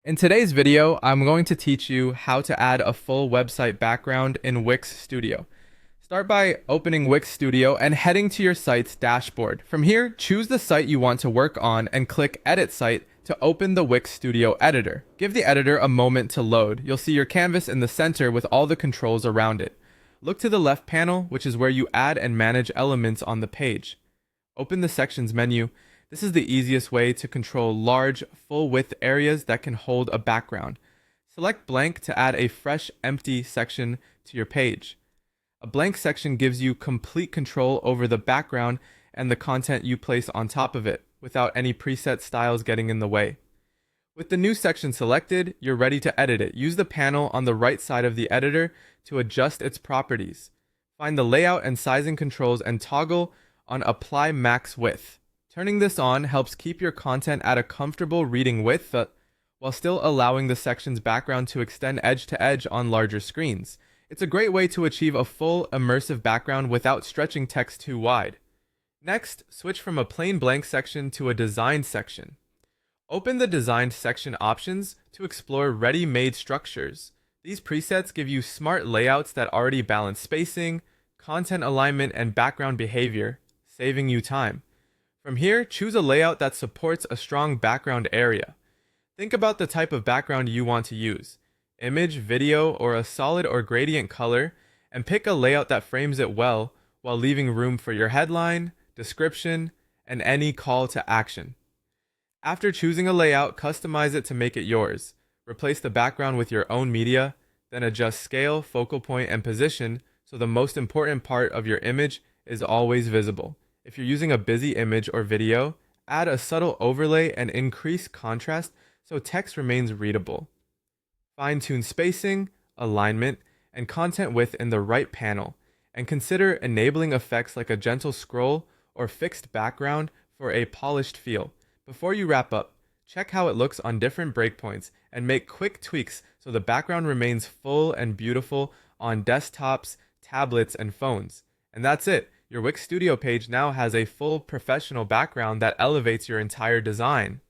In today's video, I'm going to teach you how to add a full website background in Wix Studio. Start by opening Wix Studio and heading to your site's dashboard. From here, choose the site you want to work on and click Edit Site to open the Wix Studio editor. Give the editor a moment to load. You'll see your canvas in the center with all the controls around it. Look to the left panel, which is where you add and manage elements on the page. Open the Sections menu. This is the easiest way to control large, full-width areas that can hold a background. Select Blank to add a fresh, empty section to your page. A blank section gives you complete control over the background and the content you place on top of it, without any preset styles getting in the way. With the new section selected, you're ready to edit it. Use the panel on the right side of the editor to adjust its properties. Find the layout and sizing controls and toggle on Apply Max Width. Turning this on helps keep your content at a comfortable reading width while still allowing the section's background to extend edge to edge on larger screens. It's a great way to achieve a full immersive background without stretching text too wide. Next, switch from a plain blank section to a designed section. Open the designed section options to explore ready-made structures. These presets give you smart layouts that already balance spacing, content alignment, and background behavior, saving you time. From here, choose a layout that supports a strong background area. Think about the type of background you want to use, image, video, or a solid or gradient color, and pick a layout that frames it well while leaving room for your headline, description, and any call to action. After choosing a layout, customize it to make it yours. Replace the background with your own media, then adjust scale, focal point, and position so the most important part of your image is always visible. If you're using a busy image or video, add a subtle overlay and increase contrast so text remains readable. Fine-tune spacing, alignment, and content width in the right panel, and consider enabling effects like a gentle scroll or fixed background for a polished feel. Before you wrap up, check how it looks on different breakpoints and make quick tweaks so the background remains full and beautiful on desktops, tablets, and phones. And that's it. Your Wix Studio page now has a full professional background that elevates your entire design.